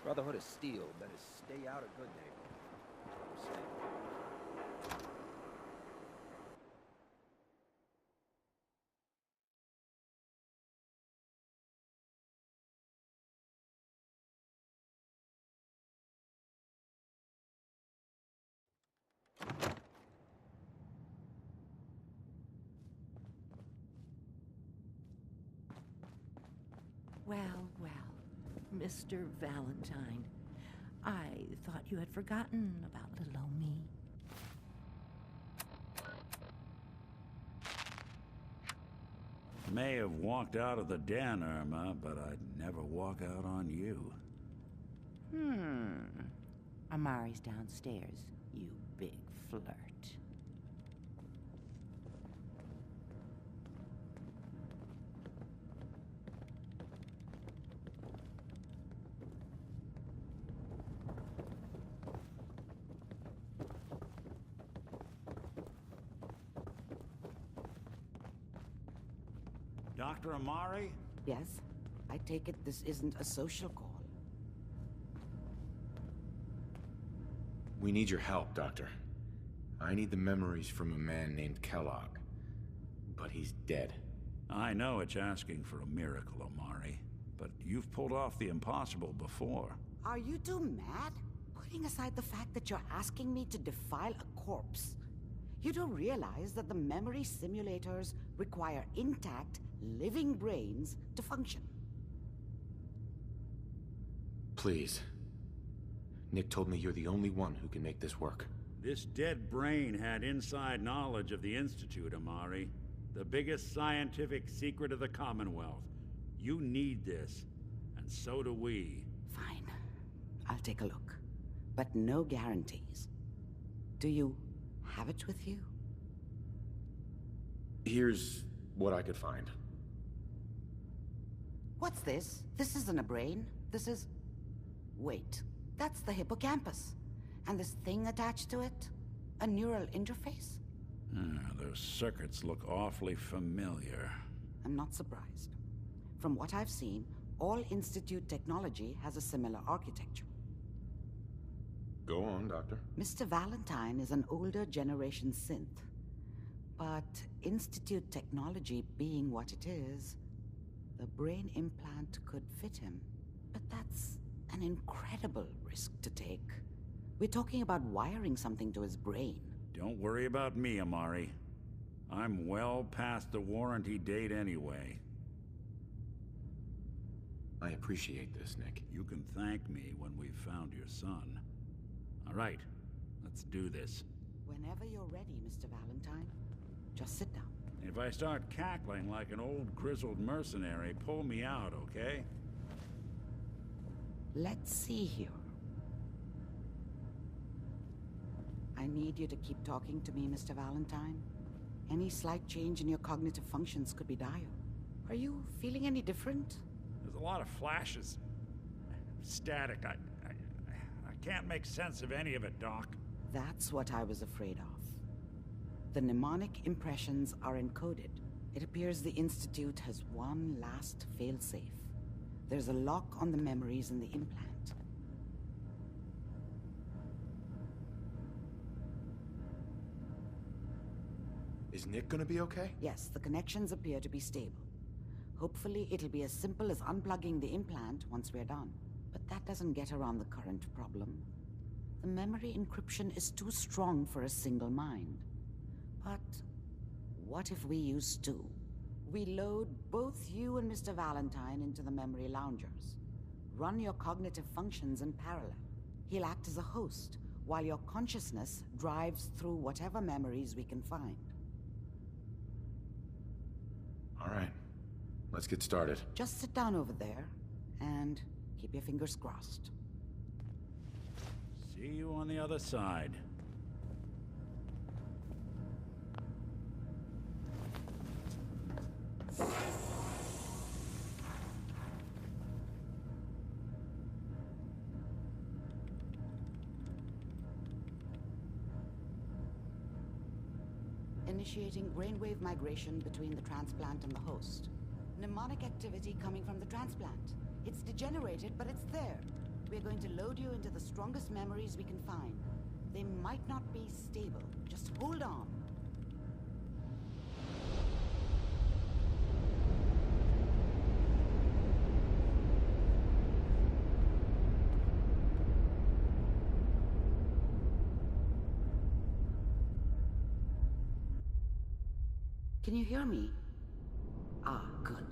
Brotherhood of Steel better stay out of good neighborhood. I'm saying. Well, well, Mr. Valentine. I thought you had forgotten about little old me. May have walked out of the den, Irma, but I'd never walk out on you. Amari's downstairs, you big flirt. Dr. Amari? Yes? I take it this isn't a social call. We need your help, Doctor. I need the memories from a man named Kellogg. But he's dead. I know it's asking for a miracle, Amari, but you've pulled off the impossible before. Are you two mad? Putting aside the fact that you're asking me to defile a corpse, you do realize that the memory simulators require intact, living brains to function. Please. Nick told me you're the only one who can make this work. This dead brain had inside knowledge of the Institute, Amari. The biggest scientific secret of the Commonwealth. You need this, and so do we. Fine. I'll take a look. But no guarantees. Do you have it with you? Here's what I could find. What's this? This isn't a brain. This is... Wait. That's the hippocampus. And this thing attached to it? A neural interface? Those circuits look awfully familiar. I'm not surprised. From what I've seen, all Institute technology has a similar architecture. Go on, Doctor. Mr. Valentine is an older generation synth. But Institute technology being what it is, the brain implant could fit him. But that's an incredible risk to take. We're talking about wiring something to his brain. Don't worry about me, Amari. I'm well past the warranty date anyway. I appreciate this, Nick. You can thank me when we've found your son. All right, let's do this. Whenever you're ready, Mr. Valentine. Just sit down. If I start cackling like an old grizzled mercenary, pull me out, okay? Let's see here. I need you to keep talking to me, Mr. Valentine. Any slight change in your cognitive functions could be dire. Are you feeling any different? There's a lot of flashes. Static. I can't make sense of any of it, Doc. That's what I was afraid of. The mnemonic impressions are encoded. It appears the Institute has one last failsafe. There's a lock on the memories in the implant. Is Nick gonna be okay? Yes, the connections appear to be stable. Hopefully it'll be as simple as unplugging the implant once we're done. But that doesn't get around the current problem. The memory encryption is too strong for a single mind. But what if we use two? We load both you and Mr. Valentine into the memory loungers. Run your cognitive functions in parallel. He'll act as a host, while your consciousness drives through whatever memories we can find. All right. Let's get started. Just sit down over there, and keep your fingers crossed. See you on the other side. Initiating brainwave migration between the transplant and the host. Mnemonic activity coming from the transplant. It's degenerated, but it's there. We're going to load you into the strongest memories we can find. They might not be stable. Just hold on. Can you hear me? Ah, good.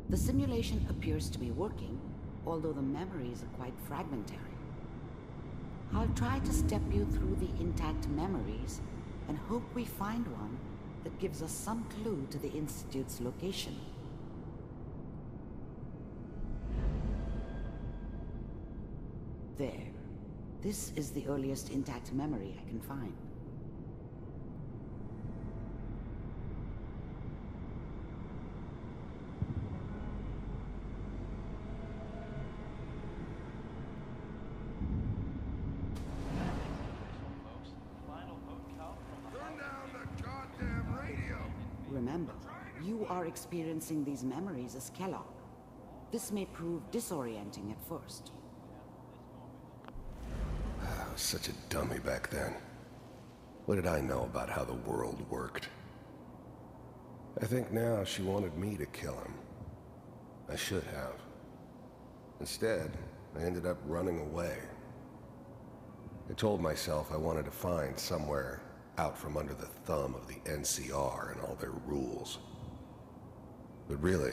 The simulation appears to be working, although the memories are quite fragmentary. I'll try to step you through the intact memories and hope we find one that gives us some clue to the Institute's location. There. This is the earliest intact memory I can find. Remember, you are experiencing these memories as Kellogg. This may prove disorienting at first. I was such a dummy back then. What did I know about how the world worked? I think now she wanted me to kill him. I should have. Instead, I ended up running away. I told myself I wanted to find somewhere out from under the thumb of the NCR and all their rules. But really,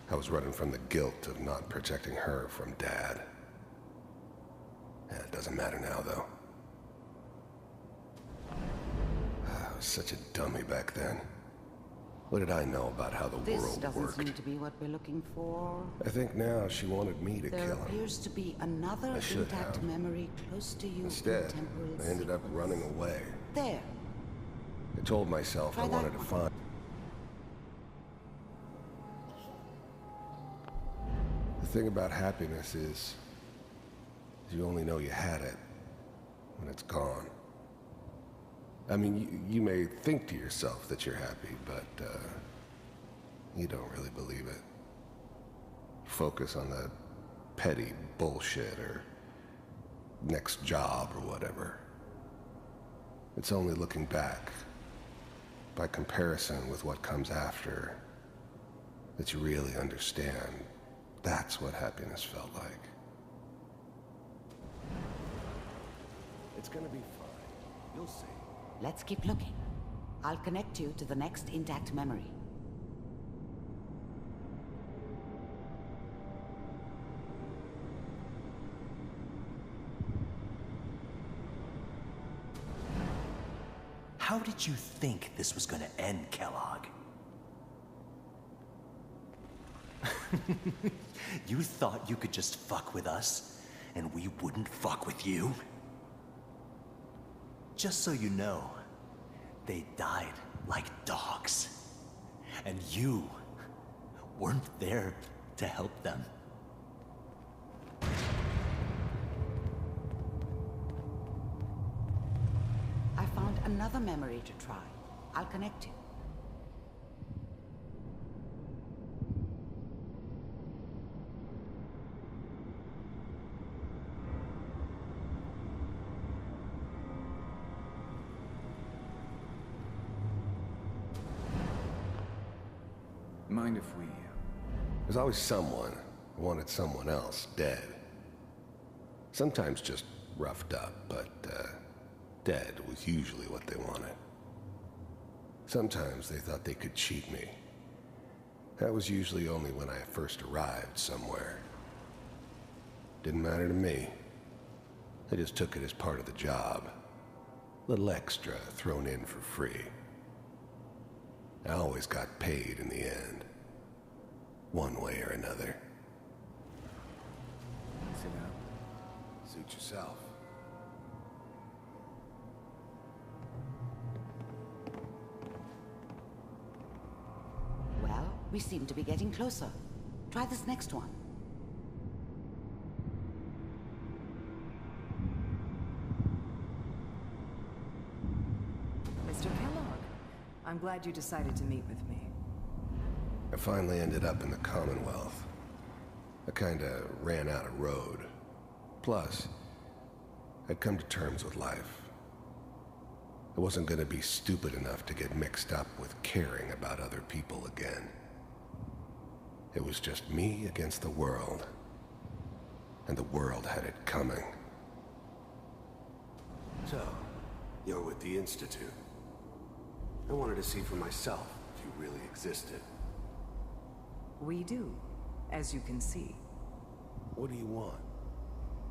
I was running from the guilt of not protecting her from Dad. It doesn't matter now, though. I was such a dummy back then. What did I know about how the world worked? This doesn't seem to be what we're looking for. I think now she wanted me to kill him. There appears to be another intact memory close to you. Instead, I ended up running away. There. I told myself I wanted to find... The thing about happiness is you only know you had it when it's gone. I mean, you may think to yourself that you're happy, but you don't really believe it. Focus on the petty bullshit or next job or whatever. It's only looking back, by comparison with what comes after, that you really understand. That's what happiness felt like. It's gonna be fine. You'll see. Let's keep looking. I'll connect you to the next intact memory. How did you think this was gonna end, Kellogg? You thought you could just fuck with us, and we wouldn't fuck with you? Just so you know, they died like dogs. And you weren't there to help them. I found another memory to try. I'll connect you. Mind if we... There's always someone who wanted someone else dead. Sometimes just roughed up, but dead was usually what they wanted. Sometimes they thought they could cheat me. That was usually only when I first arrived somewhere. Didn't matter to me. I just took it as part of the job. Little extra thrown in for free. I always got paid in the end. One way or another. Sit down. Suit yourself. Well, we seem to be getting closer. Try this next one. Mr. Kellogg, I'm glad you decided to meet with me. I finally ended up in the Commonwealth. I kinda ran out of road. Plus, I'd come to terms with life. I wasn't gonna be stupid enough to get mixed up with caring about other people again. It was just me against the world. And the world had it coming. So, you're with the Institute. I wanted to see for myself if you really existed. We do, as you can see. What do you want?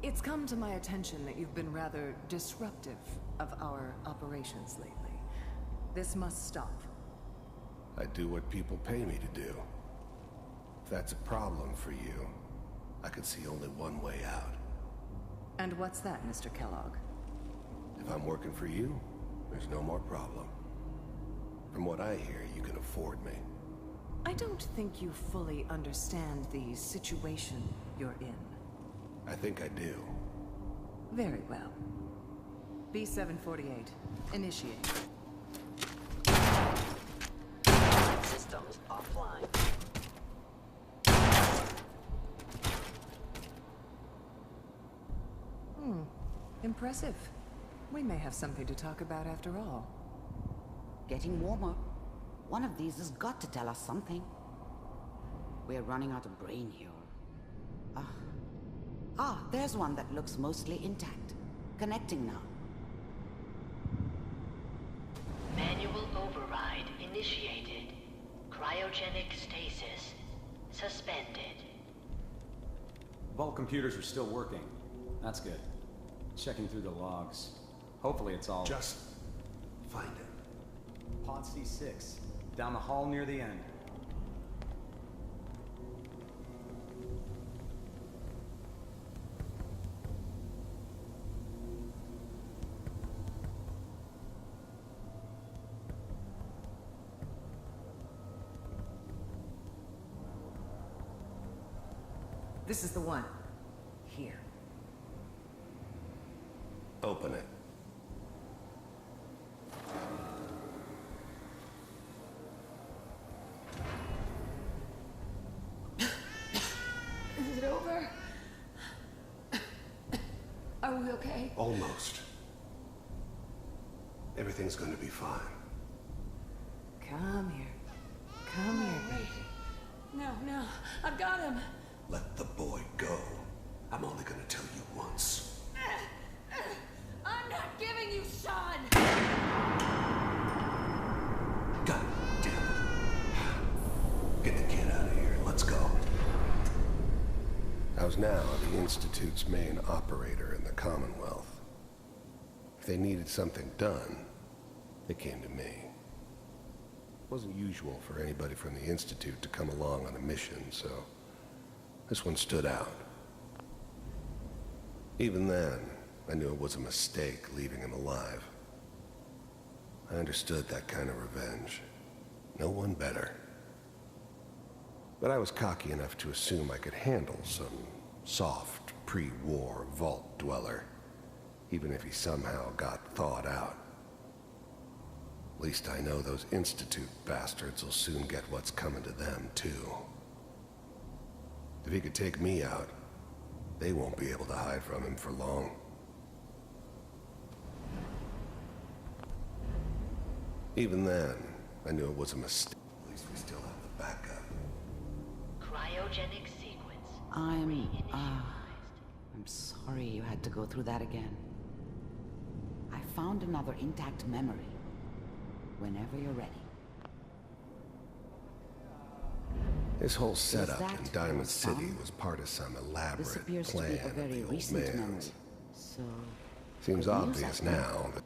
It's come to my attention that you've been rather disruptive of our operations lately. This must stop. I do what people pay me to do. If that's a problem for you, I could see only one way out. And what's that, Mr. Kellogg? If I'm working for you, there's no more problem. From what I hear, you can afford me. I don't think you fully understand the situation you're in. I think I do. Very well. B-748, initiate. Systems offline. Impressive. We may have something to talk about after all. Getting warmer. One of these has got to tell us something. We're running out of brain here. There's one that looks mostly intact. Connecting now. Manual override initiated. Cryogenic stasis suspended. Vault computers are still working. That's good. Checking through the logs. Hopefully it's all... Just find him. Pod C6. Down the hall near the end. This is the one. Here. Open it. Is it over? Are we okay? Almost. Everything's gonna be fine. Come here. Come here, baby. No, I've got him. Let the boy go. I'm only gonna tell you once. I'm not giving you Sean! God damn it. Get the kid out of here. Let's go. I was now the Institute's main operator in the Commonwealth. If they needed something done, they came to me. It wasn't usual for anybody from the Institute to come along on a mission, so this one stood out. Even then, I knew it was a mistake leaving him alive. I understood that kind of revenge. No one better. But I was cocky enough to assume I could handle some soft, pre-war vault dweller, even if he somehow got thawed out. At least I know those Institute bastards will soon get what's coming to them, too. If he could take me out, they won't be able to hide from him for long. Even then, I knew it was a mistake. At least we still have the backup. Cryogenic sequence. I'm sorry you had to go through that again. I found another intact memory. Whenever you're ready. This whole setup that in Diamond your City son? was part of some This elaborate appears to plan be a of very the old recent memory. man's. So... Seems good news, obvious I think. now that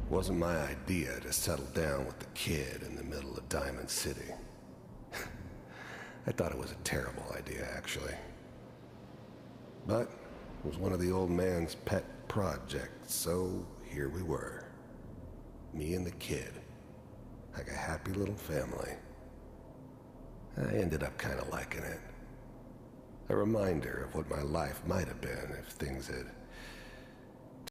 it wasn't my idea to settle down with the kid in the middle of Diamond City. I thought it was a terrible idea, actually. But it was one of the old man's pet projects, so here we were. Me and the kid. Like a happy little family. I ended up kind of liking it. A reminder of what my life might have been if things had